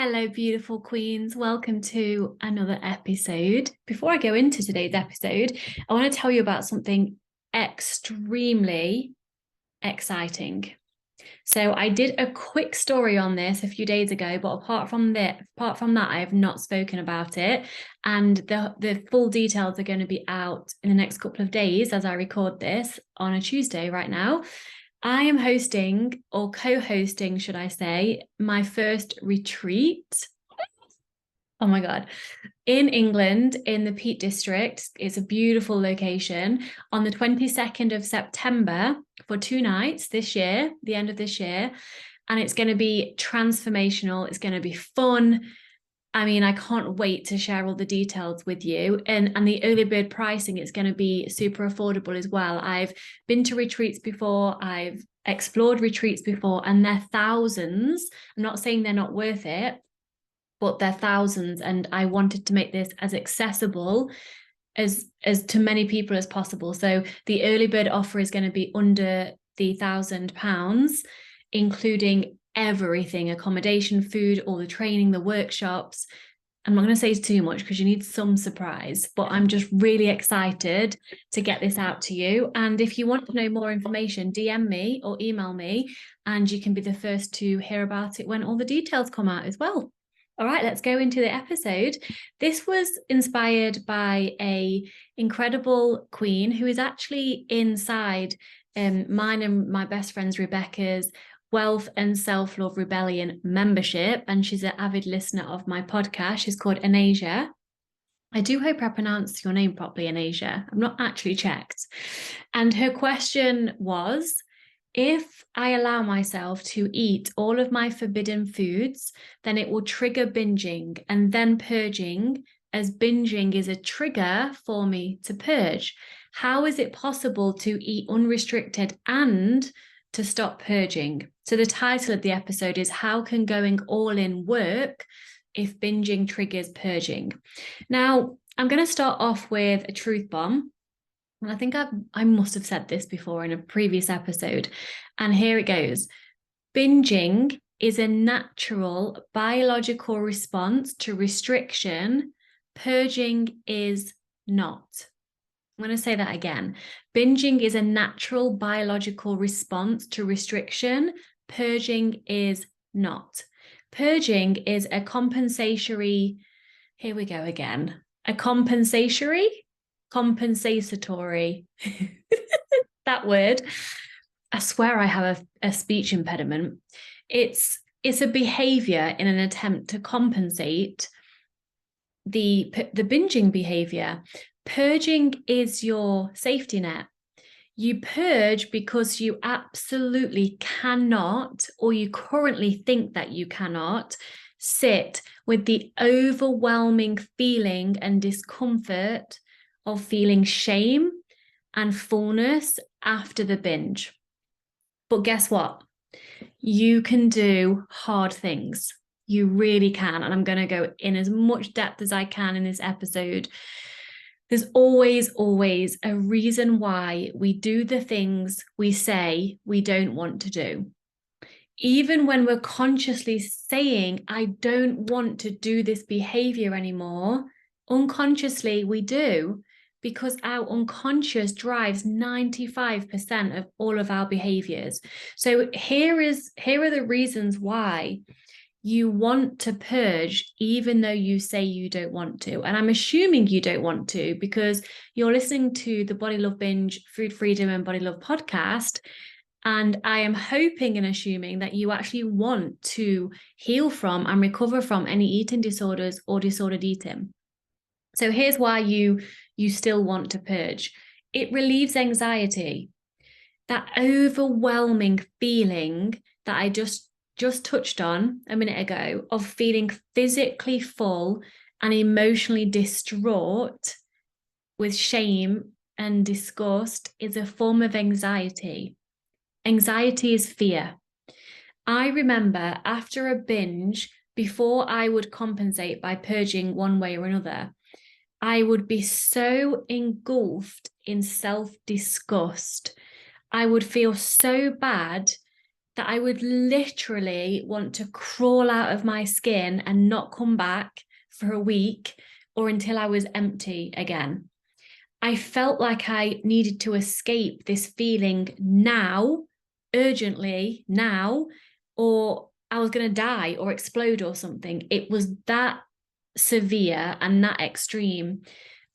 Hello, beautiful queens. Welcome to another episode. Before I go into today's episode, I want to tell you about something extremely exciting. So I did a quick story on this a few days ago, but apart from that, I have not spoken about it. And the full details are going to be out in the next couple of days as I record this on a Tuesday right now. I am hosting, or co-hosting, should I say, my first retreat. Oh my God. In England, in the Peak District. It's a beautiful location. On the 22nd of September for 2 nights this year, the end of this year. And it's going to be transformational. It's going to be fun. I mean, I can't wait to share all the details with you. And the early bird pricing is going to be super affordable as well. I've been to retreats before. I've explored retreats before, and they're thousands. I'm not saying they're not worth it, but they're thousands. And I wanted to make this as accessible as to many people as possible. So the early bird offer is going to be under the £1,000, including everything: accommodation, food, all the training, the workshops. I'm not going to say too much because you need some surprise, but I'm just really excited to get this out to you. And if you want to know more information, DM me or email me, and you can be the first to hear about it when all the details come out as well. All right, let's go into the episode. This was inspired by an incredible queen who is actually inside mine and my best friend's Rebecca's Wealth and Self-Love Rebellion membership, and she's an avid listener of my podcast. She's called Anasia. I do hope I pronounced your name properly, Anasia. I've not actually checked. And her question was, if I allow myself to eat all of my forbidden foods, then it will trigger binging and then purging, as binging is a trigger for me to purge. How is it possible to eat unrestricted and to stop purging? So the title of the episode is How Can Going All In Work If Binging Triggers Purging? Now, I'm going to start off with a truth bomb. And I think I must have said this before in a previous episode. And here it goes. Binging is a natural biological response to restriction. Purging is not. I'm going to say that again. Binging is a natural biological response to restriction. Purging is not. Purging is a compensatory, here we go again, a compensatory, that word. I swear I have a speech impediment. It's a behavior in an attempt to compensate the binging behavior. Purging is your safety net. You purge because you absolutely cannot, or you currently think that you cannot, sit with the overwhelming feeling and discomfort of feeling shame and fullness after the binge. But guess what? You can do hard things. You really can. And I'm going to go in as much depth as I can in this episode. There's always a reason why we do the things we say we don't want to do. Even when we're consciously saying, I don't want to do this behavior anymore, unconsciously we do, because our unconscious drives 95% of all of our behaviors. So here are the reasons why you want to purge, even though you say you don't want to. And I'm assuming you don't want to because you're listening to the Body Love Binge, Food Freedom and Body Love podcast. And I am hoping and assuming that you actually want to heal from and recover from any eating disorders or disordered eating. So here's why you still want to purge. It relieves anxiety. That overwhelming feeling that I just touched on a minute ago of feeling physically full and emotionally distraught with shame and disgust is a form of anxiety. Anxiety is fear. I remember after a binge, before I would compensate by purging one way or another, I would be so engulfed in self-disgust. I would feel so bad that I would literally want to crawl out of my skin and not come back for a week or until I was empty again. I felt like I needed to escape this feeling now, urgently now, or I was going to die or explode or something. It was that severe and that extreme.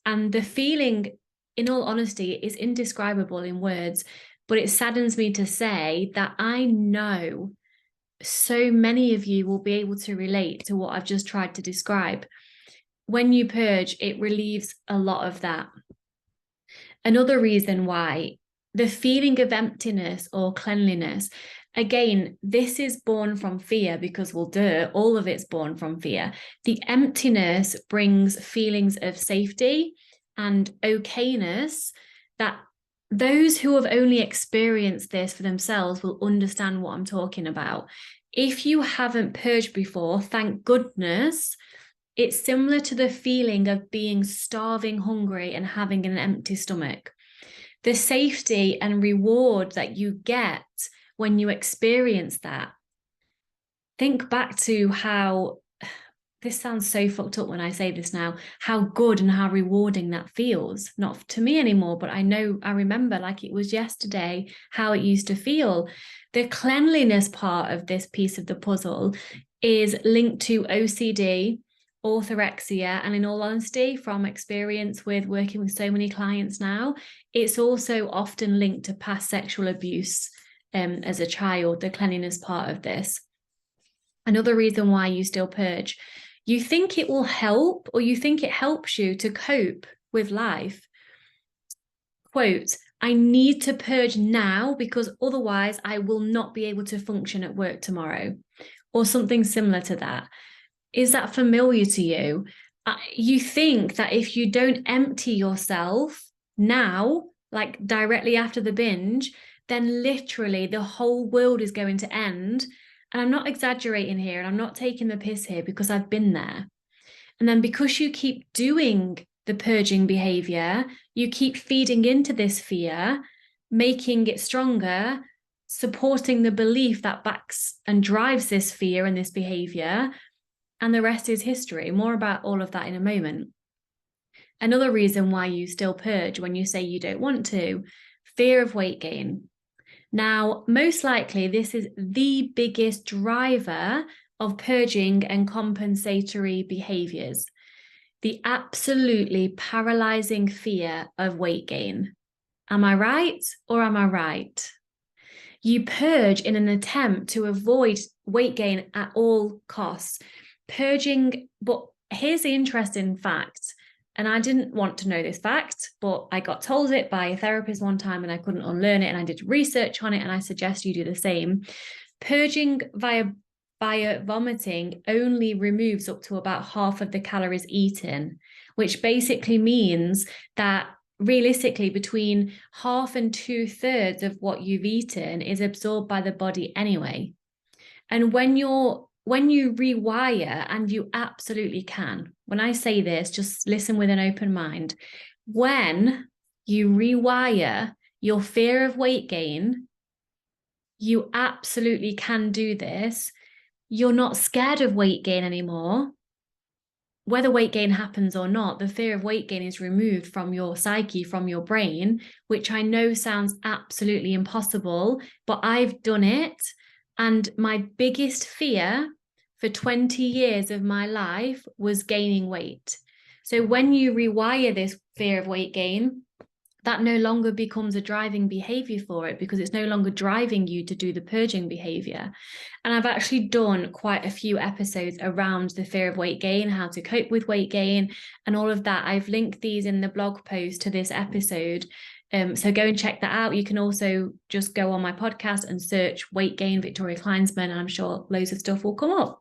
And the feeling, in all honesty, is indescribable in words, but it saddens me to say that I know so many of you will be able to relate to what I've just tried to describe. When you purge, it relieves a lot of that. Another reason why, the feeling of emptiness or cleanliness, again, this is born from fear because, well, duh, all of it's born from fear. The emptiness brings feelings of safety and okayness that those who have only experienced this for themselves will understand what I'm talking about. If you haven't purged before, thank goodness, it's similar to the feeling of being starving, hungry, and having an empty stomach. The safety and reward that you get when you experience that. Think back to how, this sounds so fucked up when I say this now, how good and how rewarding that feels. Not to me anymore, but I remember like it was yesterday how it used to feel. The cleanliness part of this piece of the puzzle is linked to OCD, orthorexia, and in all honesty, from experience with working with so many clients now, it's also often linked to past sexual abuse as a child, the cleanliness part of this. Another reason why you still purge, you think it will help, or you think it helps you to cope with life. Quote, I need to purge now because otherwise I will not be able to function at work tomorrow, or something similar to that. Is that familiar to you? You think that if you don't empty yourself now, like directly after the binge, then literally the whole world is going to end. And I'm not exaggerating here, and I'm not taking the piss here because I've been there. And then because you keep doing the purging behavior, you keep feeding into this fear, making it stronger, supporting the belief that backs and drives this fear and this behavior. And the rest is history. More about all of that in a moment. Another reason why you still purge when you say you don't want to, fear of weight gain. Now, most likely, this is the biggest driver of purging and compensatory behaviors. The absolutely paralyzing fear of weight gain. Am I right or am I right? You purge in an attempt to avoid weight gain at all costs. Purging, but here's the interesting fact, and I didn't want to know this fact, but I got told it by a therapist one time and I couldn't unlearn it, and I did research on it, and I suggest you do the same. Purging via vomiting only removes up to about half of the calories eaten, which basically means that realistically between half and 2/3 of what you've eaten is absorbed by the body anyway. And when you rewire, and you absolutely can, when I say this, just listen with an open mind. When you rewire your fear of weight gain, you absolutely can do this. You're not scared of weight gain anymore. Whether weight gain happens or not, the fear of weight gain is removed from your psyche, from your brain, which I know sounds absolutely impossible, but I've done it. And my biggest fear for 20 years of my life was gaining weight. So when you rewire this fear of weight gain, that no longer becomes a driving behavior for it, because it's no longer driving you to do the purging behavior. And I've actually done quite a few episodes around the fear of weight gain, how to cope with weight gain, and all of that. I've linked these in the blog post to this episode. So go and check that out. You can also just go on my podcast and search weight gain Victoria Kleinsman, and I'm sure loads of stuff will come up.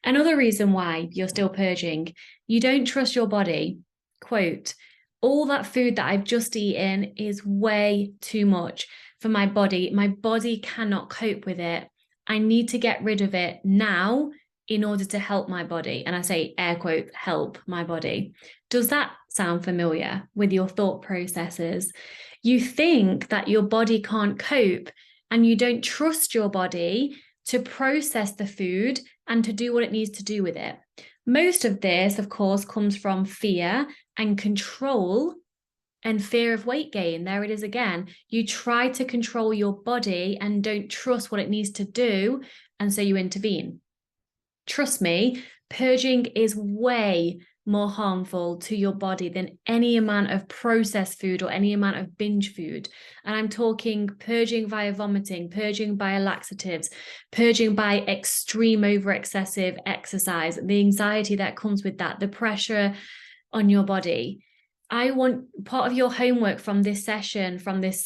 Another reason why you're still purging, you don't trust your body. Quote, all that food that I've just eaten is way too much for my body. My body cannot cope with it. I need to get rid of it now in order to help my body. And I say air quote, help my body. Does that sound familiar with your thought processes? You think that your body can't cope and you don't trust your body to process the food and to do what it needs to do with it. Most of this, of course, comes from fear and control and fear of weight gain. There it is again. You try to control your body and don't trust what it needs to do, and so you intervene. Trust me, purging is way more harmful to your body than any amount of processed food or any amount of binge food. And I'm talking purging via vomiting, purging via laxatives, purging by extreme over excessive exercise, the anxiety that comes with that, the pressure on your body. I want part of your homework from this session,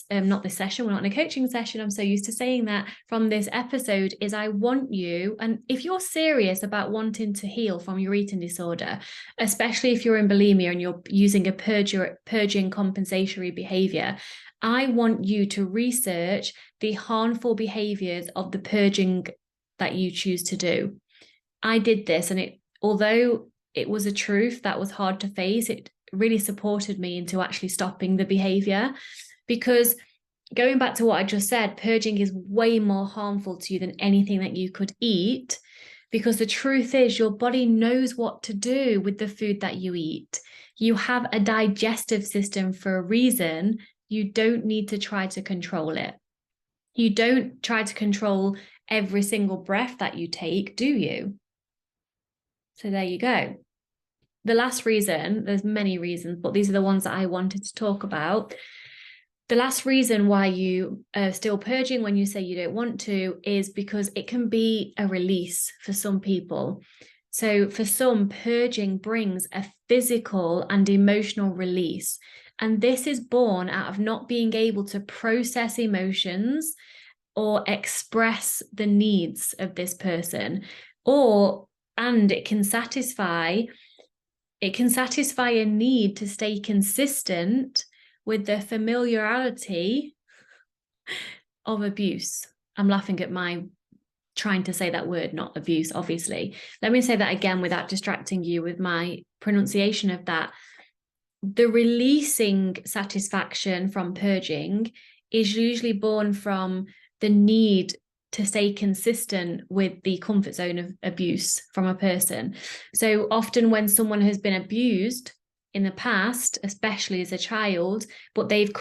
not this session, we're not in a coaching session, I'm so used to saying that, from this episode is I want you, and if you're serious about wanting to heal from your eating disorder, especially if you're in bulimia and you're using a purging compensatory behavior, I want you to research the harmful behaviors of the purging that you choose to do. I did this, and although it was a truth that was hard to face, it really supported me into actually stopping the behavior. Because going back to what I just said, purging is way more harmful to you than anything that you could eat, because the truth is your body knows what to do with the food that you eat. You have a digestive system for a reason. You don't need to try to control it. You don't try to control every single breath that you take, do you? So there you go. The last reason, there's many reasons, but these are the ones that I wanted to talk about. The last reason why you are still purging when you say you don't want to is because it can be a release for some people. So for some, purging brings a physical and emotional release. And this is born out of not being able to process emotions or express the needs of this person, and it can satisfy a need to stay consistent with the familiarity of abuse. I'm laughing at my trying to say that word, not abuse, obviously. Let me say that again without distracting you with my pronunciation of that. The releasing satisfaction from purging is usually born from the need to stay consistent with the comfort zone of abuse from a person. So often when someone has been abused in the past, especially as a child, but they've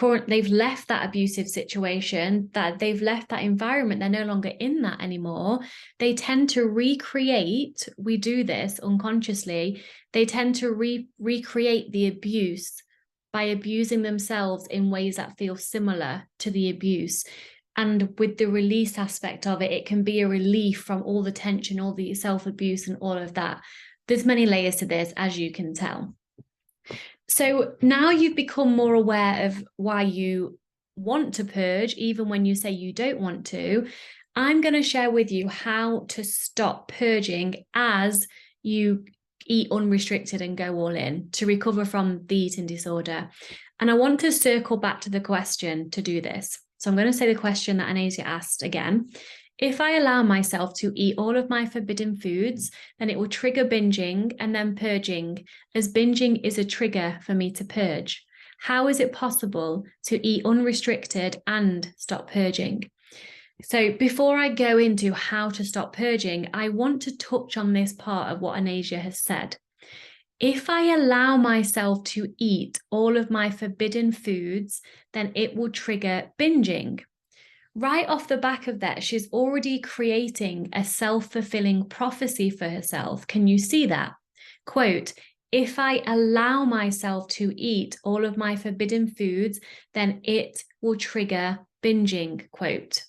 left that abusive situation, that they've left that environment, they're no longer in that anymore, they tend to recreate, we do this unconsciously, they tend to recreate the abuse by abusing themselves in ways that feel similar to the abuse. And with the release aspect of it, it can be a relief from all the tension, all the self-abuse and all of that. There's many layers to this, as you can tell. So now you've become more aware of why you want to purge, even when you say you don't want to. I'm going to share with you how to stop purging as you eat unrestricted and go all in to recover from the eating disorder. And I want to circle back to the question to do this. So I'm going to say the question that Anasia asked again. If I allow myself to eat all of my forbidden foods, then it will trigger binging and then purging, as binging is a trigger for me to purge. How is it possible to eat unrestricted and stop purging? So before I go into how to stop purging, I want to touch on this part of what Anasia has said. If I allow myself to eat all of my forbidden foods, then it will trigger binging. Right off the back of that, she's already creating a self-fulfilling prophecy for herself. Can you see that? Quote, if I allow myself to eat all of my forbidden foods, then it will trigger binging, quote.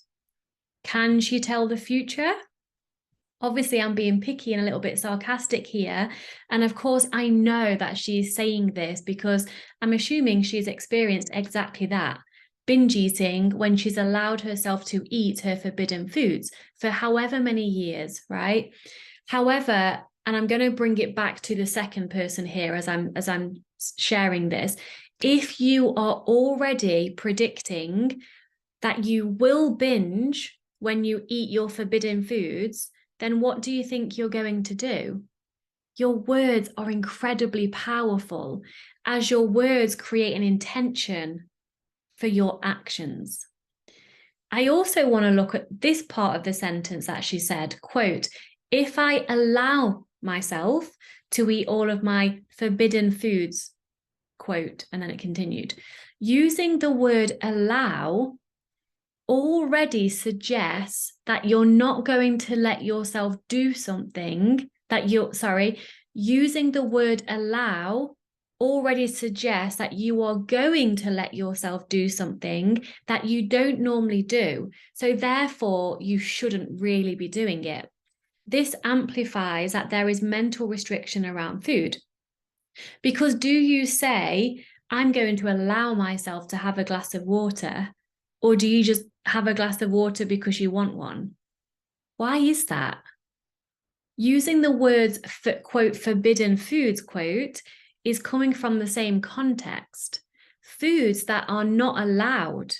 Can she tell the future? Obviously, I'm being picky and a little bit sarcastic here. And of course, I know that she's saying this because I'm assuming she's experienced exactly that. Binge eating when she's allowed herself to eat her forbidden foods for however many years, right? However, and I'm going to bring it back to the second person here as I'm sharing this. If you are already predicting that you will binge when you eat your forbidden foods, then what do you think you're going to do? Your words are incredibly powerful, as your words create an intention for your actions. I also want to look at this part of the sentence that she said, quote, if I allow myself to eat all of my forbidden foods, quote, and then it continued. Using the word allow already suggests that you're not going to let yourself do something using the word allow already suggests that you are going to let yourself do something that you don't normally do. So therefore, you shouldn't really be doing it. This amplifies that there is mental restriction around food. Because do you say, I'm going to allow myself to have a glass of water, or do you just have a glass of water because you want one? Why is that? Using the words, quote, forbidden foods, quote, is coming from the same context. Foods that are not allowed,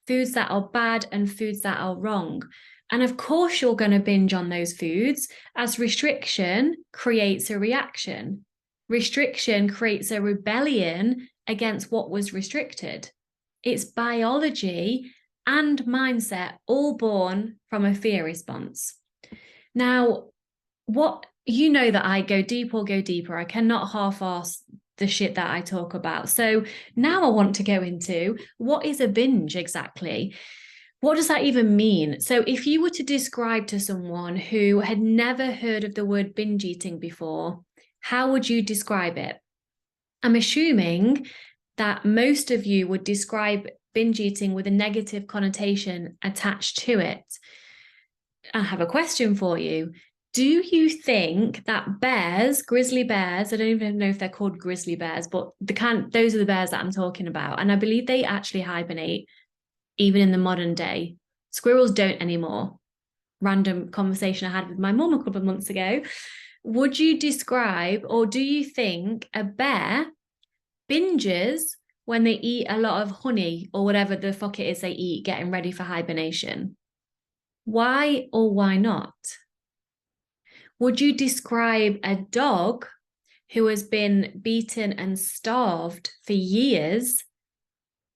foods that are bad and foods that are wrong. And of course, you're going to binge on those foods, as restriction creates a reaction. Restriction creates a rebellion against what was restricted. It's biology and mindset all born from a fear response. Now, you know that I go deep or go deeper. I cannot half-ass the shit that I talk about. So now I want to go into what is a binge exactly? What does that even mean? So if you were to describe to someone who had never heard of the word binge eating before, how would you describe it? I'm assuming that most of you would describe binge eating with a negative connotation attached to it. I have a question for you. Do you think that bears, grizzly bears, I don't even know if they're called grizzly bears, but those are the bears that I'm talking about. And I believe they actually hibernate even in the modern day. Squirrels don't anymore. Random conversation I had with my mum a couple of months ago. Would you describe, or do you think a bear binges when they eat a lot of honey or whatever the fuck it is they eat, getting ready for hibernation? Why or why not? Would you describe a dog who has been beaten and starved for years?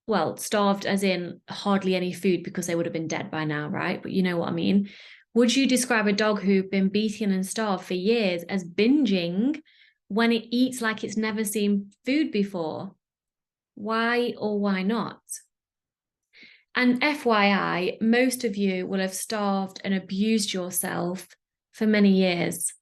Well, starved as in hardly any food because they would have been dead by now, right? But you know what I mean. Would you describe a dog who's been beaten and starved for years as binging when it eats like it's never seen food before? Why or why not? And FYI, most of you will have starved and abused yourself for many years.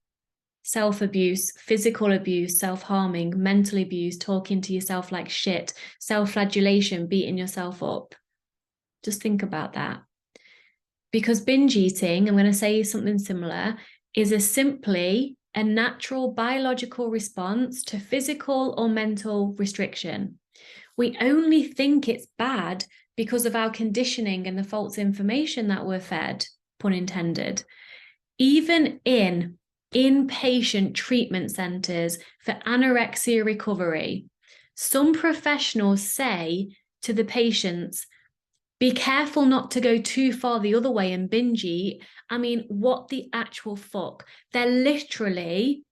Self-abuse, physical abuse, self-harming, mental abuse, talking to yourself like shit, self-flagellation, beating yourself up. Just think about that. Because binge eating, I'm going to say something similar, is simply a natural biological response to physical or mental restriction. We only think it's bad because of our conditioning and the false information that we're fed, pun intended. Even in inpatient treatment centres for anorexia recovery, some professionals say to the patients, be careful not to go too far the other way and binge eat. I mean, what the actual fuck? They're literally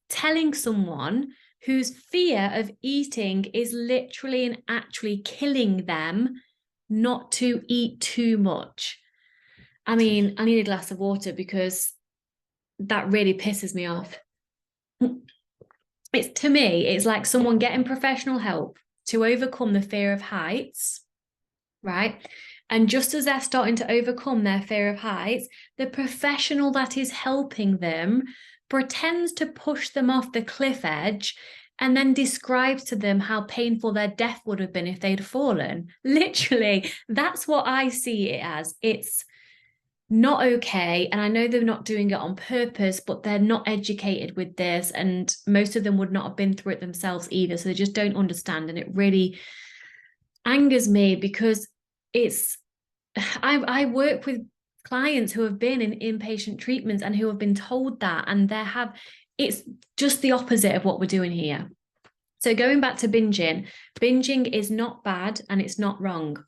telling someone whose fear of eating is literally and actually killing them not to eat too much. I mean, I need a glass of water because that really pisses me off. To me, it's like someone getting professional help to overcome the fear of heights, right? And just as they're starting to overcome their fear of heights, the professional that is helping them pretends to push them off the cliff edge and then describes to them how painful their death would have been if they'd fallen. Literally, that's what I see it as. It's not okay. And I know they're not doing it on purpose, but they're not educated with this. And most of them would not have been through it themselves either. So they just don't understand. And it really angers me because I work with clients who have been in inpatient treatments and who have been told that, and it's just the opposite of what we're doing here. So going back to binging is not bad and it's not wrong.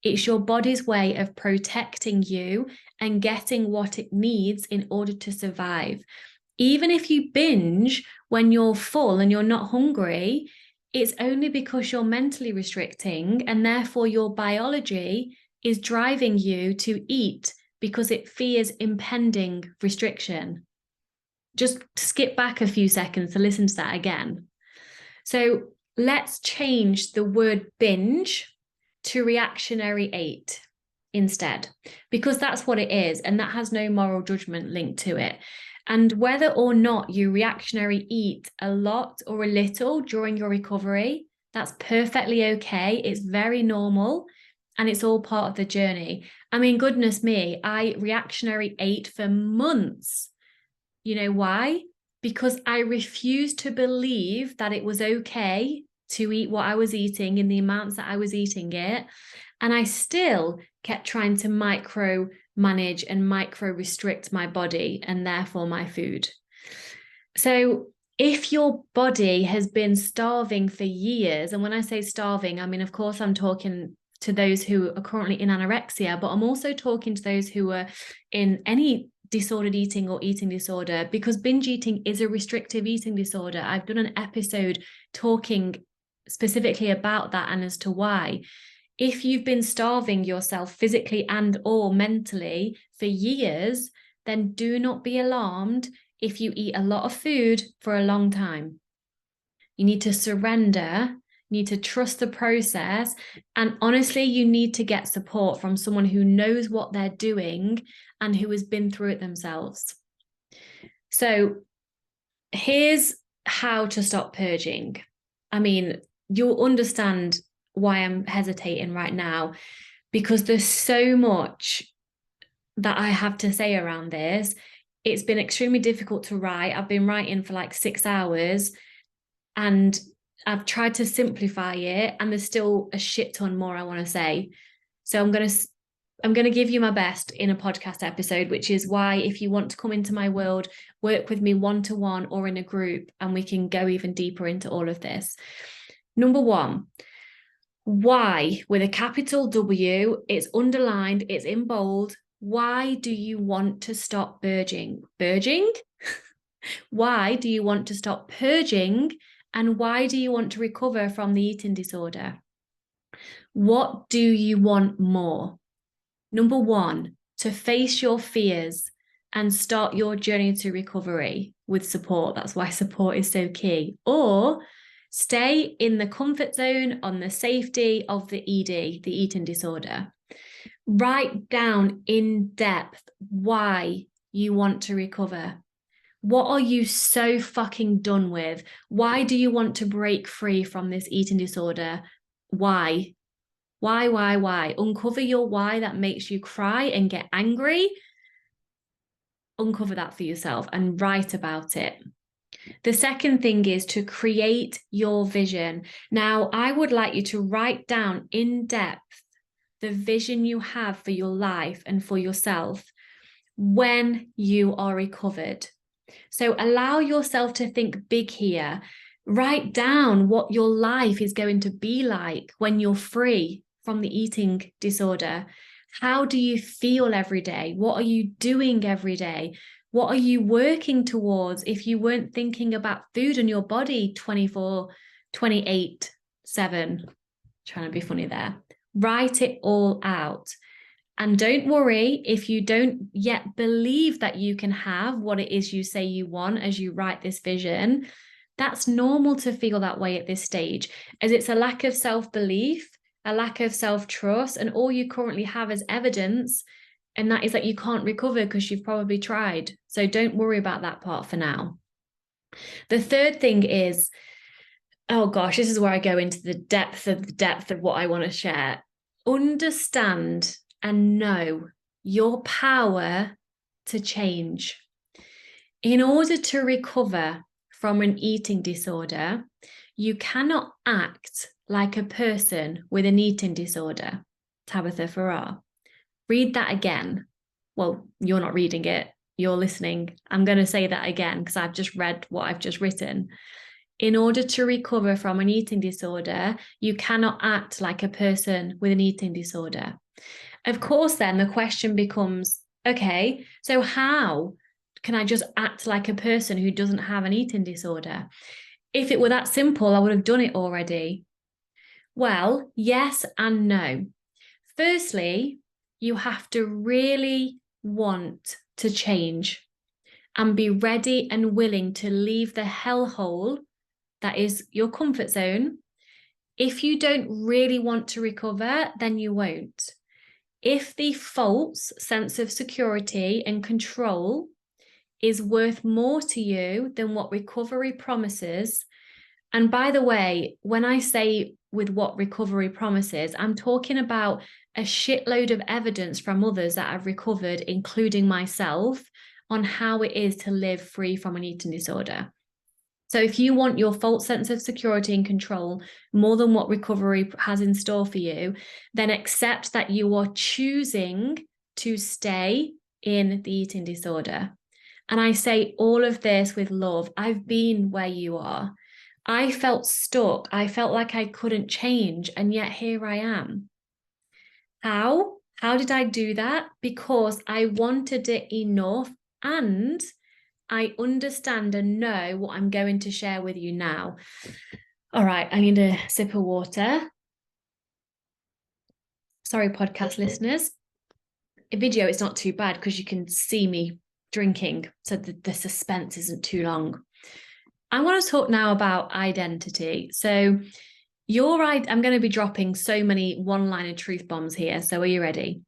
It's your body's way of protecting you and getting what it needs in order to survive. Even if you binge when you're full and you're not hungry, it's only because you're mentally restricting, and therefore your biology is driving you to eat because it fears impending restriction. Just skip back a few seconds to listen to that again. So let's change the word binge to reactionary ate instead, because that's what it is, and that has no moral judgment linked to it. And whether or not you reactionary eat a lot or a little during your recovery, that's perfectly okay. It's very normal, and it's all part of the journey. I mean, goodness me, I reactionary ate for months. You know why? Because I refused to believe that it was okay to eat what I was eating in the amounts that I was eating it. And I still kept trying to micro manage and micro restrict my body and therefore my food. So if your body has been starving for years, and when I say starving, I mean, of course, I'm talking to those who are currently in anorexia, but I'm also talking to those who are in any disordered eating or eating disorder, because binge eating is a restrictive eating disorder. I've done an episode talking specifically about that and as to why. If you've been starving yourself physically and or mentally for years, then do not be alarmed if you eat a lot of food for a long time. You need to surrender, you need to trust the process, and honestly, you need to get support from someone who knows what they're doing and who has been through it themselves. So here's how to stop purging. I mean, you'll understand why I'm hesitating right now, because there's so much that I have to say around this. It's been extremely difficult to write. I've been writing for like 6 hours and I've tried to simplify it, and there's still a shit ton more I want to say. So I'm going to give you my best in a podcast episode, which is why if you want to come into my world, work with me one-to-one or in a group, and we can go even deeper into all of this. Number one, why, with a capital W, it's underlined, it's in bold. Why do you want to stop purging? Purging? Why do you want to stop purging? And why do you want to recover from the eating disorder? What do you want more? Number one, to face your fears and start your journey to recovery with support. That's why support is so key. Or stay in the comfort zone on the safety of the ED, the eating disorder. Write down in depth why you want to recover. What are you so fucking done with? Why do you want to break free from this eating disorder? Why? Why? Uncover your why that makes you cry and get angry. Uncover that for yourself and write about it. The second thing is to create your vision. Now, I would like you to write down in depth the vision you have for your life and for yourself when you are recovered. So allow yourself to think big here. Write down what your life is going to be like when you're free from the eating disorder. How do you feel every day? What are you doing every day? What are you working towards if you weren't thinking about food and your body 24, 28, 7? Trying to be funny there. Write it all out. And don't worry if you don't yet believe that you can have what it is you say you want as you write this vision. That's normal to feel that way at this stage, as it's a lack of self-belief, a lack of self-trust, and all you currently have is evidence, and that is that you can't recover because you've probably tried. So don't worry about that part for now. The third thing is, oh gosh, this is where I go into the depth of what I want to share. Understand and know your power to change. In order to recover from an eating disorder, you cannot act like a person with an eating disorder. Tabitha Farrar. Read that again. Well, you're not reading it, you're listening. I'm going to say that again because I've just read what I've just written. In order to recover from an eating disorder, you cannot act like a person with an eating disorder. Of course, then the question becomes, okay, so how can I just act like a person who doesn't have an eating disorder? If it were that simple, I would have done it already. Well, yes and no. Firstly, you have to really want to change and be ready and willing to leave the hellhole that is your comfort zone. If you don't really want to recover, then you won't. If the false sense of security and control is worth more to you than what recovery promises, and by the way, when I say with what recovery promises, I'm talking about a shitload of evidence from others that have recovered, including myself, on how it is to live free from an eating disorder. So if you want your false sense of security and control more than what recovery has in store for you, then accept that you are choosing to stay in the eating disorder. And I say all of this with love. I've been where you are. I felt stuck. I felt like I couldn't change. And yet here I am. How? How did I do that? Because I wanted it enough, and I understand and know what I'm going to share with you now. All right, I need a sip of water. Sorry, podcast listeners. In video, it's not too bad because you can see me drinking, so the suspense isn't too long. I want to talk now about identity. So I'm going to be dropping so many one-liner truth bombs here. So are you ready?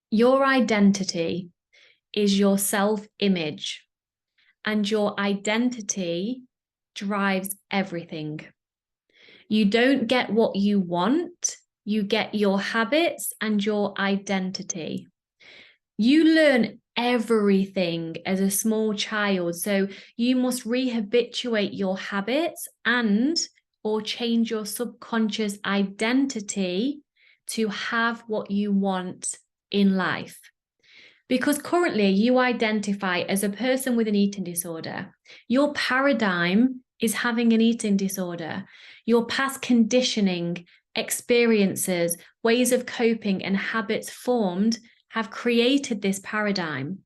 Your identity is your self-image, and your identity drives everything. You don't get what you want, you get your habits and your identity. You learn everything as a small child, so you must rehabituate your habits and or change your subconscious identity to have what you want in life. Because currently you identify as a person with an eating disorder. Your paradigm is having an eating disorder. Your past conditioning, experiences, ways of coping, and habits formed have created this paradigm.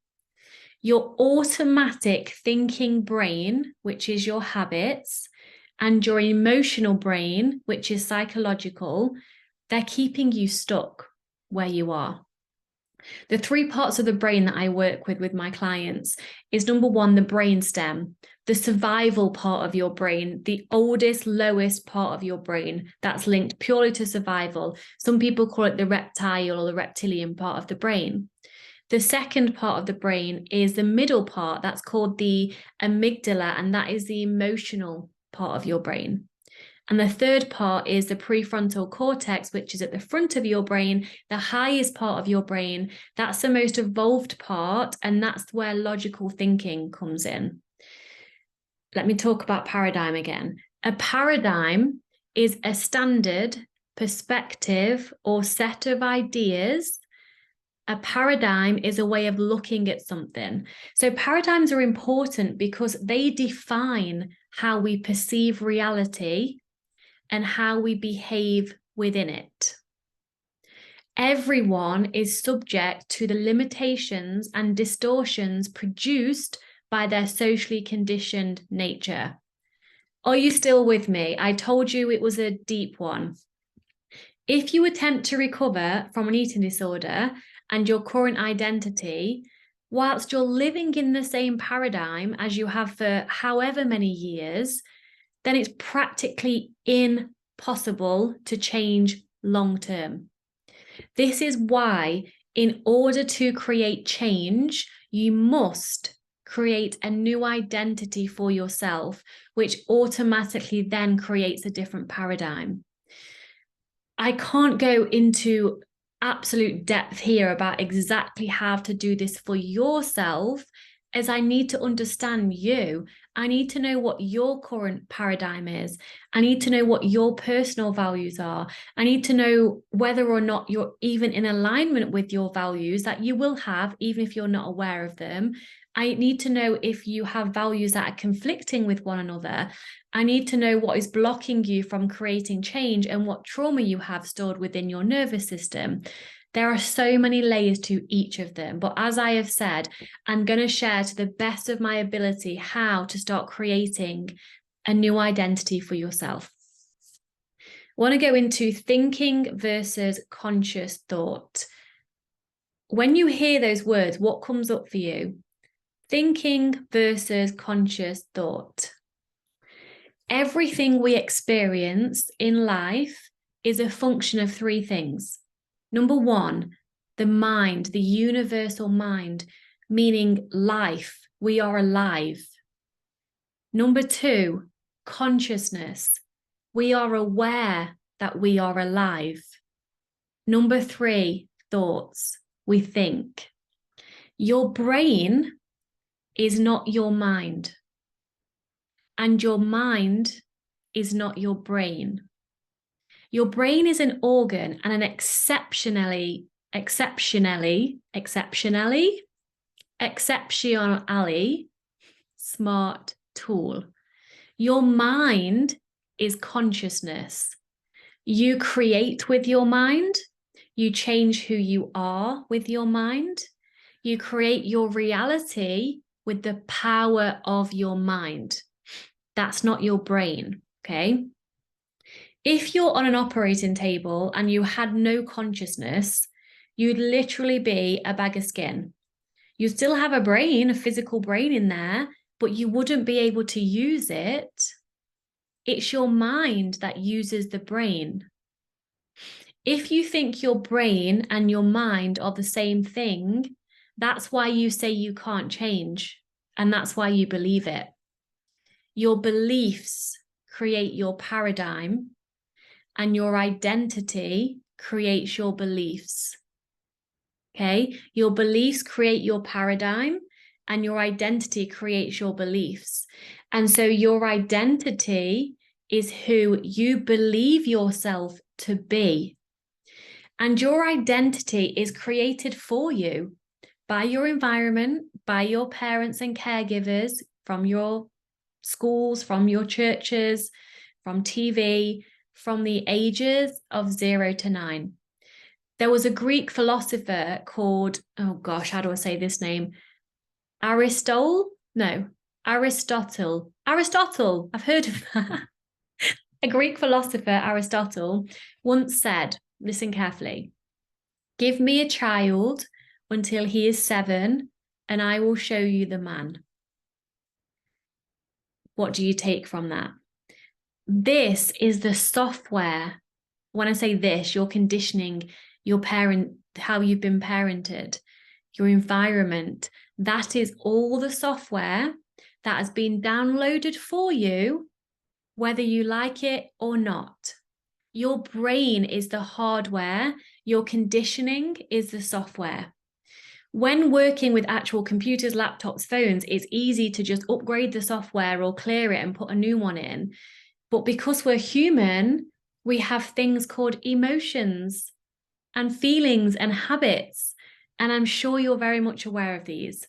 Your automatic thinking brain, which is your habits, and your emotional brain, which is psychological, they're keeping you stuck where you are. The three parts of the brain that I work with my clients is number one, the brainstem, the survival part of your brain, the oldest, lowest part of your brain that's linked purely to survival. Some people call it the reptile or the reptilian part of the brain. The second part of the brain is the middle part that's called the amygdala, and that is the emotional part of your brain. And the third part is the prefrontal cortex, which is at the front of your brain, the highest part of your brain. That's the most evolved part, and that's where logical thinking comes in. Let me talk about paradigm again. A paradigm is a standard, perspective, or set of ideas. A paradigm is a way of looking at something. So paradigms are important because they define how we perceive reality and how we behave within it. Everyone is subject to the limitations and distortions produced by their socially conditioned nature. Are you still with me? I told you it was a deep one. If you attempt to recover from an eating disorder and your current identity, whilst you're living in the same paradigm as you have for however many years, then it's practically impossible to change long term. This is why, in order to create change, you must create a new identity for yourself, which automatically then creates a different paradigm. I can't go into absolute depth here about exactly how to do this for yourself, as I need to understand you. I need to know what your current paradigm is. I need to know what your personal values are. I need to know whether or not you're even in alignment with your values that you will have, even if you're not aware of them. I need to know if you have values that are conflicting with one another. I need to know what is blocking you from creating change and what trauma you have stored within your nervous system. There are so many layers to each of them, but as I have said, I'm going to share to the best of my ability how to start creating a new identity for yourself. want to go into thinking versus conscious thought. When you hear those words, what comes up for you? Thinking versus conscious thought. Everything we experience in life is a function of three things. Number one, the mind, the universal mind, meaning life. We are alive. Number two, consciousness. We are aware that we are alive. Number three, thoughts. We think. Your brain is not your mind, and your mind is not your brain. Your brain is an organ and an exceptionally smart tool. Your mind is consciousness. You create with your mind. You change who you are with your mind. You create your reality with the power of your mind. That's not your brain, okay? If you're on an operating table and you had no consciousness, you'd literally be a bag of skin. You still have a brain, a physical brain in there, but you wouldn't be able to use it. It's your mind that uses the brain. If you think your brain and your mind are the same thing, that's why you say you can't change, and that's why you believe it. Your beliefs create your paradigm, and your identity creates your beliefs. Okay? Your beliefs create your paradigm, and your identity creates your beliefs. And so your identity is who you believe yourself to be. And your identity is created for you by your environment, by your parents and caregivers, from your schools, from your churches, from TV, from the ages of 0 to 9. There was a Greek philosopher called, oh gosh, how do I say this name? Aristotle. I've heard of that. A Greek philosopher, Aristotle, once said, listen carefully, give me a child until he is 7 and I will show you the man. What do you take from that? This is the software. When I say this, you're conditioning your parent, how you've been parented, your environment. That is all the software that has been downloaded for you, whether you like it or not. Your brain is the hardware. Your conditioning is the software. When working with actual computers, laptops, phones, it's easy to just upgrade the software or clear it and put a new one in. But because we're human, we have things called emotions and feelings and habits. And I'm sure you're very much aware of these.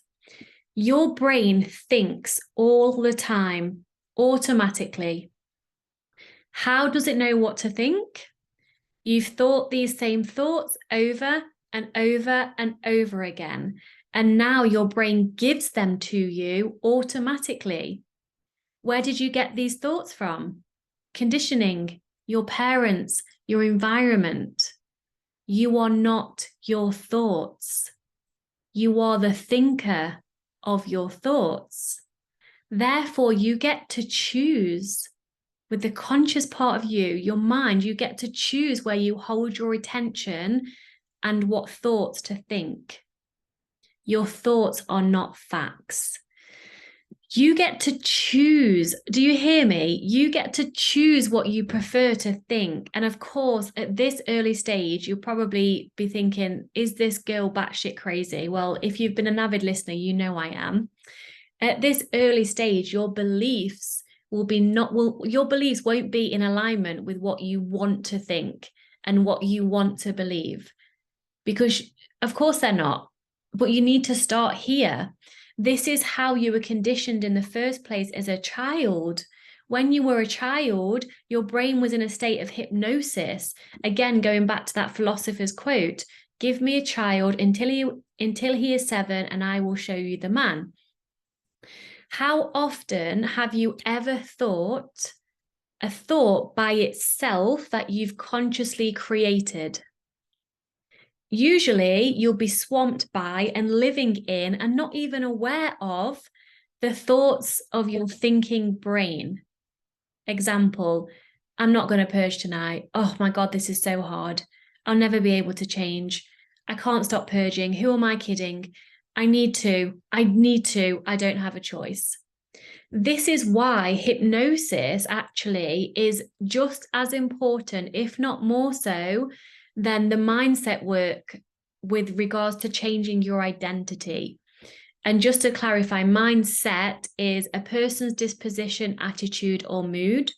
Your brain thinks all the time, automatically. How does it know what to think? You've thought these same thoughts over and over and over again. And now your brain gives them to you automatically. Where did you get these thoughts from? Conditioning, your parents, your environment. You are not your thoughts. You are the thinker of your thoughts. Therefore, you get to choose with the conscious part of you, your mind, you get to choose where you hold your attention and what thoughts to think. Your thoughts are not facts. You get to choose. Do you hear me? You get to choose what you prefer to think. And of course, at this early stage, you'll probably be thinking, is this girl batshit crazy? Well, if you've been an avid listener, you know I am. At this early stage, your beliefs your beliefs won't be in alignment with what you want to think and what you want to believe. Because of course they're not, but you need to start here. This is how you were conditioned in the first place as a child. When you were a child, your brain was in a state of hypnosis. Again, going back to that philosopher's quote, give me a child until he is 7 and I will show you the man. How often have you ever thought, a thought by itself that you've consciously created. Usually you'll be swamped by and living in and not even aware of the thoughts of your thinking brain. Example, I'm not going to purge tonight. Oh my God, this is so hard. I'll never be able to change. I can't stop purging. Who am I kidding? I need to. I don't have a choice. This is why hypnosis actually is just as important, if not more so, than the mindset work with regards to changing your identity. And just to clarify, mindset is a person's disposition, attitude, or mood,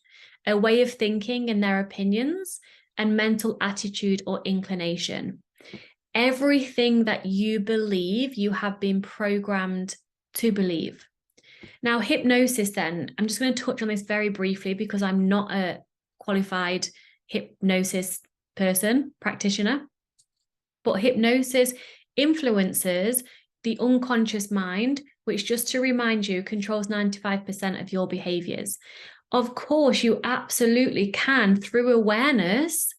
a way of thinking and their opinions, and mental attitude or inclination. Everything that you believe, you have been programmed to believe. Now, hypnosis then, I'm just going to touch on this very briefly because I'm not a qualified hypnosis practitioner, but hypnosis influences the unconscious mind, which, just to remind you, controls 95% of your behaviors. Of course, you absolutely can, through awareness,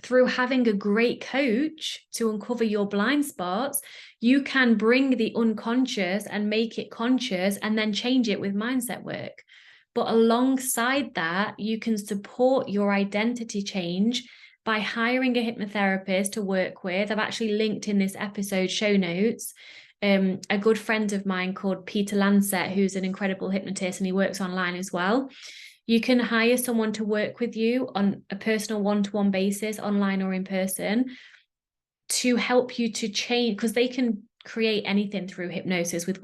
through having a great coach to uncover your blind spots, you can bring the unconscious and make it conscious and then change it with mindset work. But alongside that, you can support your identity change by hiring a hypnotherapist to work with. I've actually linked in this episode show notes a good friend of mine called Peter Lancet, who's an incredible hypnotist, and he works online as well. You can hire someone to work with you on a personal one-to-one basis, online or in person, to help you to change, because they can create anything through hypnosis with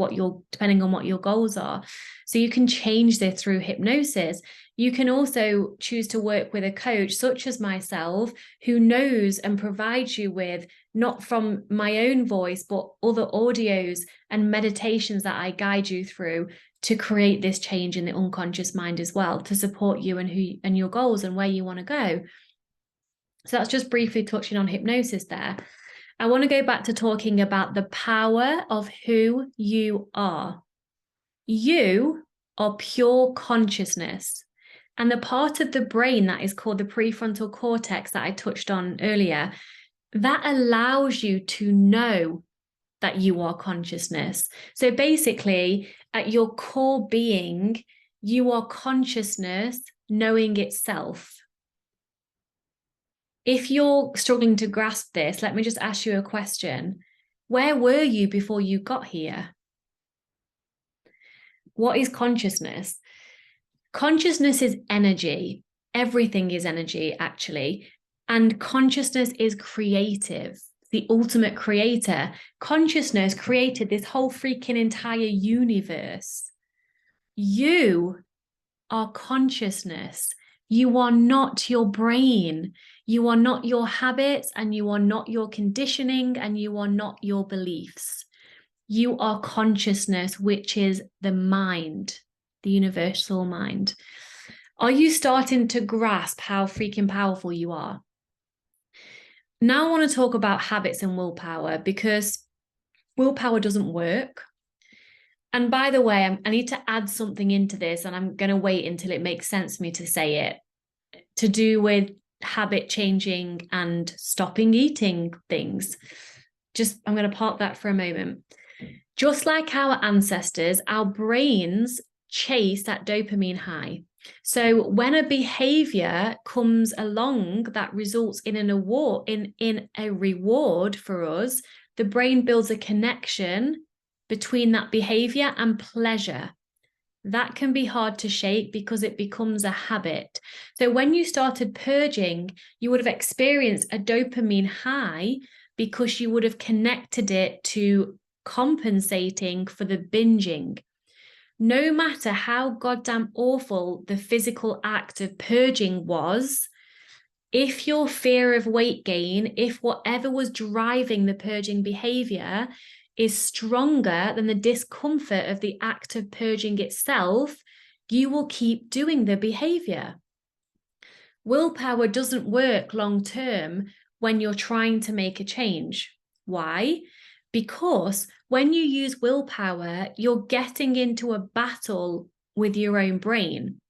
depending on what your goals are. So you can change this through hypnosis. You can also choose to work with a coach such as myself, who knows and provides you with, not from my own voice, but other audios and meditations that I guide you through to create this change in the unconscious mind as well, to support you and your goals and where you want to go. So that's just briefly touching on hypnosis there. I want to go back to talking about the power of who you are. You are pure consciousness. And the part of the brain that is called the prefrontal cortex that I touched on earlier, that allows you to know that you are consciousness. So basically, at your core being, you are consciousness knowing itself. If you're struggling to grasp this, let me just ask you a question. Where were you before you got here? What is consciousness? Consciousness is energy. Everything is energy, actually. And consciousness is creative, the ultimate creator. Consciousness created this whole freaking entire universe. You are consciousness. You are not your brain. You are not your habits, and you are not your conditioning, and you are not your beliefs. You are consciousness, which is the mind, the universal mind. Are you starting to grasp how freaking powerful you are? Now I want to talk about habits and willpower, because willpower doesn't work. And by the way, I need to add something into this, and I'm going to wait until it makes sense for me to say it, to do with habit changing and stopping eating things. I'm going to park that for a moment. Just like our ancestors, our brains chase that dopamine high. So when a behavior comes along that results in in a reward for us, the brain builds a connection between that behavior and pleasure. That can be hard to shake because it becomes a habit. So when you started purging, you would have experienced a dopamine high because you would have connected it to compensating for the binging. No matter how goddamn awful the physical act of purging was, if your fear of weight gain, if whatever was driving the purging behavior is stronger than the discomfort of the act of purging itself, you will keep doing the behavior. Willpower doesn't work long term when you're trying to make a change. Why? Because when you use willpower, you're getting into a battle with your own brain.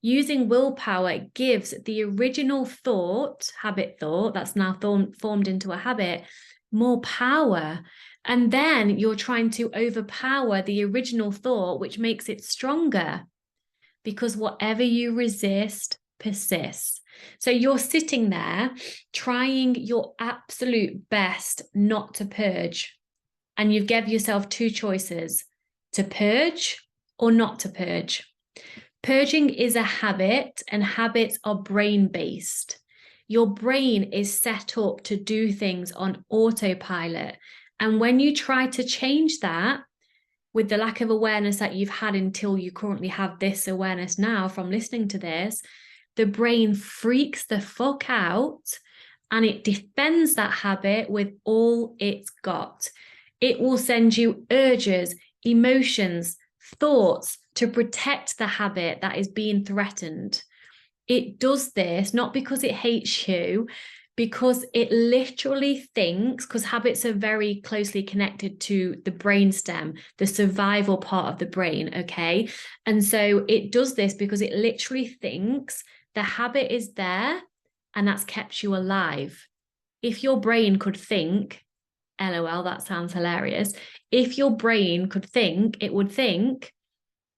Using willpower gives the original thought, habit thought, that's now formed into a habit, more power. And then you're trying to overpower the original thought, which makes it stronger, because whatever you resist persists. So you're sitting there trying your absolute best not to purge. And you've given yourself two choices: to purge or not to purge. Purging is a habit, and habits are brain-based. Your brain is set up to do things on autopilot. And when you try to change that, with the lack of awareness that you've had until you currently have this awareness now from listening to this, the brain freaks the fuck out and it defends that habit with all it's got. It will send you urges, emotions, thoughts to protect the habit that is being threatened. It does this not because it hates you, because it literally thinks, because habits are very closely connected to the brainstem, the survival part of the brain, okay? And so it does this because it literally thinks the habit is there and that's kept you alive. If your brain could think, LOL, that sounds hilarious. If your brain could think, it would think,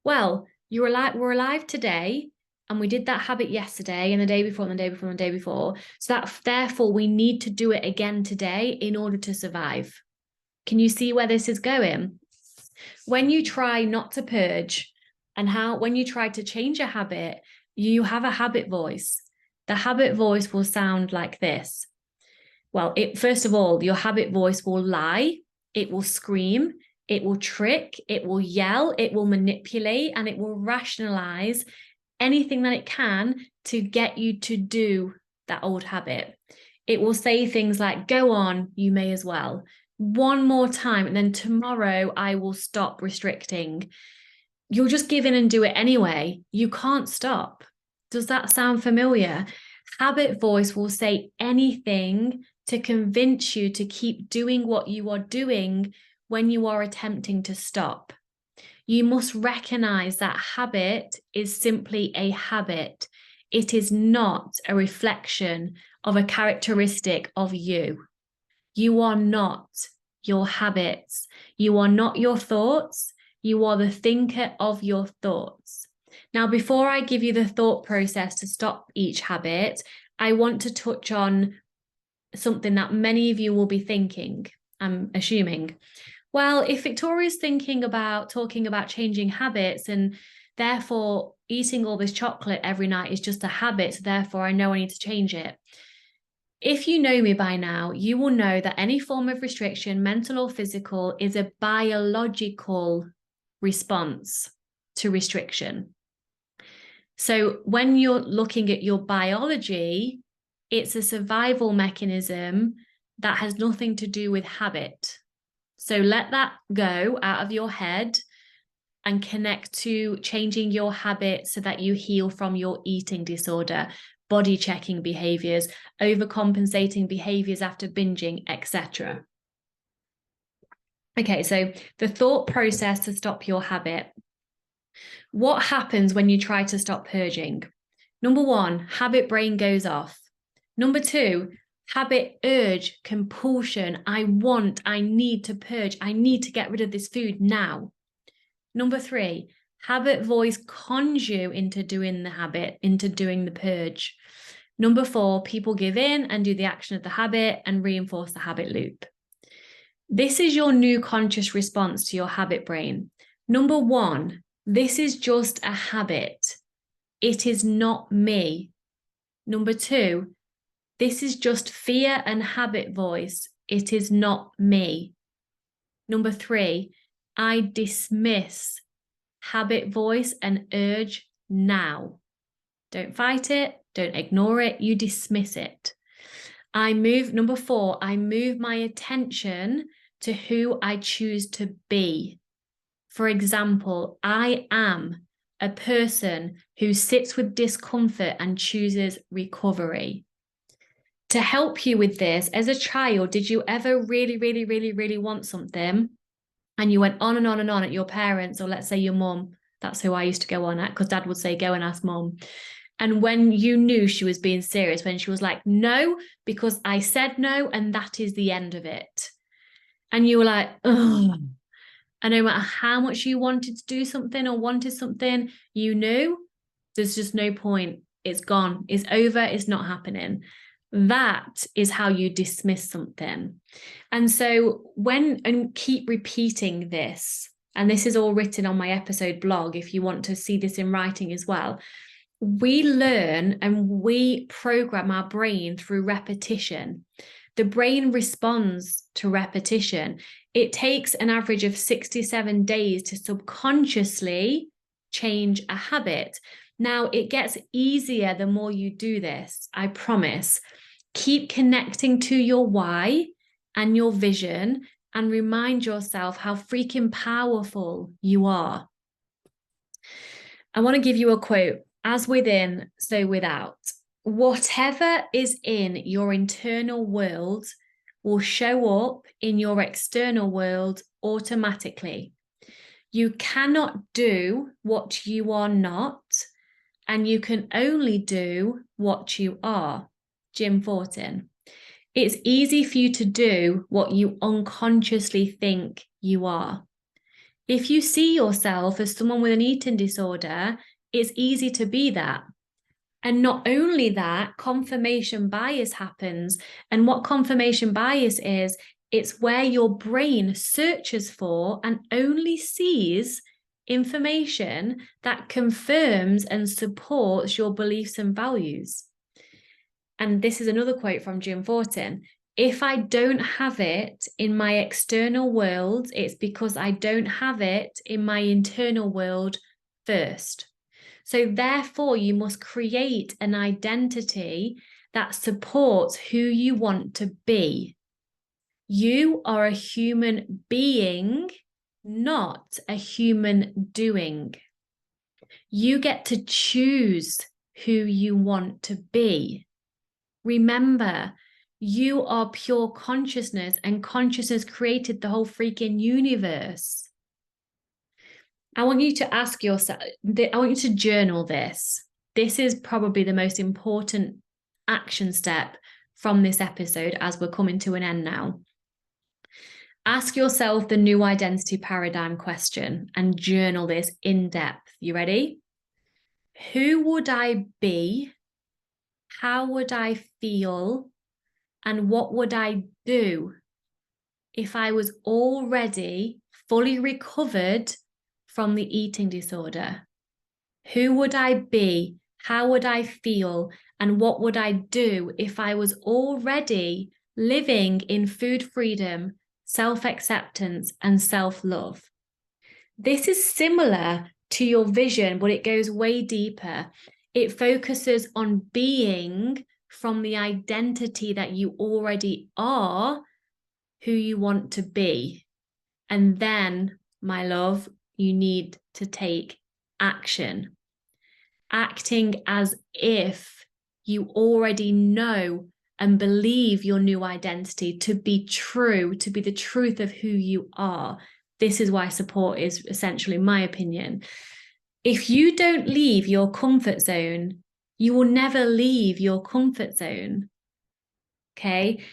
well, we're alive today, and we did that habit yesterday and the day before and the day before and the day before. So that therefore we need to do it again today in order to survive. Can you see where this is going? When you try not to purge when you try to change a habit, you have a habit voice. The habit voice will sound like this. Well, first of all, your habit voice will lie, it will scream, it will trick, it will yell, it will manipulate, and it will rationalize anything that it can to get you to do that old habit. It will say things like, go on, you may as well. One more time, and then tomorrow I will stop restricting. You'll just give in and do it anyway. You can't stop. Does that sound familiar? Habit voice will say anything to convince you to keep doing what you are doing when you are attempting to stop. You must recognize that habit is simply a habit. It is not a reflection of a characteristic of you. You are not your habits. You are not your thoughts. You are the thinker of your thoughts. Now, before I give you the thought process to stop each habit, I want to touch on something that many of you will be thinking, I'm assuming. Well, if Victoria's talking about changing habits, and therefore eating all this chocolate every night is just a habit, so therefore I know I need to change it. If you know me by now, you will know that any form of restriction, mental or physical, is a biological response to restriction. So when you're looking at your biology, it's a survival mechanism that has nothing to do with habit. So let that go out of your head and connect to changing your habit so that you heal from your eating disorder, body checking behaviors, overcompensating behaviors after binging, etc. Okay, so the thought process to stop your habit. What happens when you try to stop purging? Number one, habit brain goes off. Number two, habit urge, compulsion. I need to purge. I need to get rid of this food now. Number three, habit voice cons you into doing the habit, into doing the purge. Number four, people give in and do the action of the habit and reinforce the habit loop. This is your new conscious response to your habit brain. Number one, this is just a habit. It is not me. Number two, this is just fear and habit voice. It is not me. Number three, I dismiss habit voice and urge now. Don't fight it. Don't ignore it. You dismiss it. Number four, I move my attention to who I choose to be. For example, I am a person who sits with discomfort and chooses recovery. To help you with this, as a child, did you ever really, really, really, really want something and you went on and on and on at your parents, or let's say your mum, That's who I used to go on at, because dad would say, go and ask mum. And when you knew she was being serious, when she was like, no, because I said no, and that is the end of it. And you were like, oh. And no matter how much you wanted to do something or wanted something, you knew there's just no point. It's gone. It's over. It's not happening. That is how you dismiss something. And so and keep repeating this, and this is all written on my episode blog if you want to see this in writing as well. We learn and we program our brain through repetition. The brain responds to repetition. It takes an average of 67 days to subconsciously change a habit. Now, it gets easier the more you do this, I promise. Keep connecting to your why and your vision, and remind yourself how freaking powerful you are. I want to give you a quote. As within, so without. Whatever is in your internal world will show up in your external world automatically. You cannot do what you are not, and you can only do what you are. Jim Fortin. It's easy for you to do what you unconsciously think you are. If you see yourself as someone with an eating disorder, it's easy to be that. And not only that, confirmation bias happens. And what confirmation bias is, it's where your brain searches for and only sees information that confirms and supports your beliefs and values. And this is another quote from Jim Fortin. If I don't have it in my external world, it's because I don't have it in my internal world first. So therefore, you must create an identity that supports who you want to be. You are a human being, not a human doing. You get to choose who you want to be. Remember, you are pure consciousness, and consciousness created the whole freaking universe. I want you to ask yourself, I want you to journal this. This is probably the most important action step from this episode as we're coming to an end now. Ask yourself the new identity paradigm question and journal this in depth. You ready? Who would I be? How would I feel? And what would I do if I was already fully recovered from the eating disorder? Who would I be? How would I feel? And what would I do if I was already living in food freedom, self-acceptance, and self-love? This is similar to your vision, but it goes way deeper. It focuses on being from the identity that you already are, who you want to be. And then, my love, you need to take action. Acting as if you already know and believe your new identity to be true, to be the truth of who you are. This is why support is essential, in my opinion. If you don't leave your comfort zone, you will never leave your comfort zone. Okay?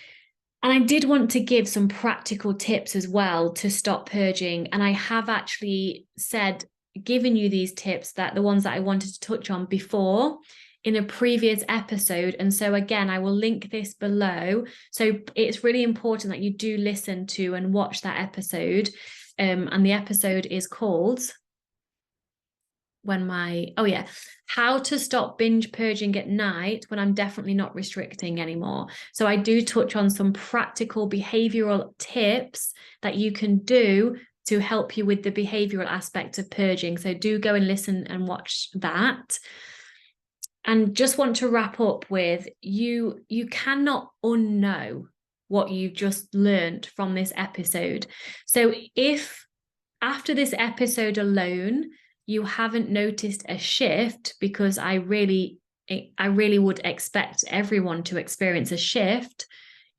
And I did want to give some practical tips as well to stop purging. And I have actually given you these tips, that the ones that I wanted to touch on before in a previous episode. And so again, I will link this below. So it's really important that you do listen to and watch that episode. And the episode is called how to stop binge purging at night when I'm definitely not restricting anymore. So I do touch on some practical behavioral tips that you can do to help you with the behavioral aspect of purging. So do go and listen and watch that. And just want to wrap up with, you cannot unknow what you've just learned from this episode. So if after this episode alone, you haven't noticed a shift, because I really would expect everyone to experience a shift,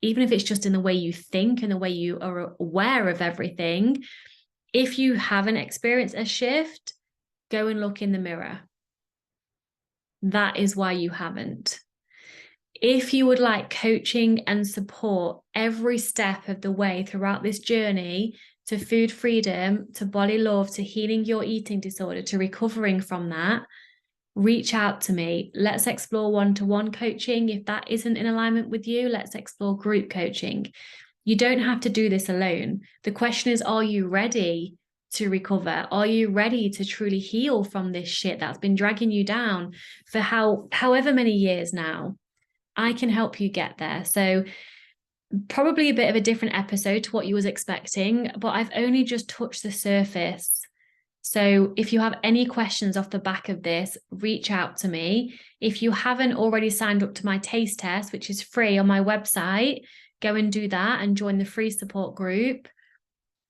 even if it's just in the way you think and the way you are aware of everything. If you haven't experienced a shift, Go and look in the mirror. That is why you haven't. If you would like coaching and support every step of the way throughout this journey to food freedom, to body love, to healing your eating disorder, to recovering from that, reach out to me. Let's explore one-to-one coaching. If that isn't in alignment with you, let's explore group coaching. You don't have to do this alone. The question is, are you ready to recover? Are you ready to truly heal from this shit that's been dragging you down for however many years now? I can help you get there. So probably a bit of a different episode to what you was expecting, but I've only just touched the surface. So if you have any questions off the back of this, reach out to me. If you haven't already signed up to my taste test, which is free on my website, go and do that and join the free support group,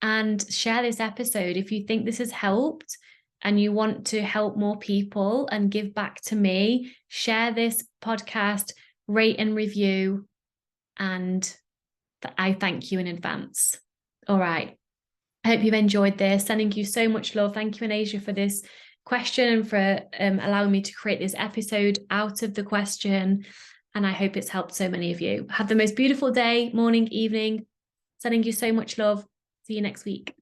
and share this episode. If you think this has helped and you want to help more people and give back to me, share this podcast, rate and review, and I thank you in advance. All right. I hope you've enjoyed this. Sending you so much love. Thank you, Anasia, for this question and for allowing me to create this episode out of the question. And I hope it's helped so many of you. Have the most beautiful day, morning, evening. Sending you so much love. See you next week.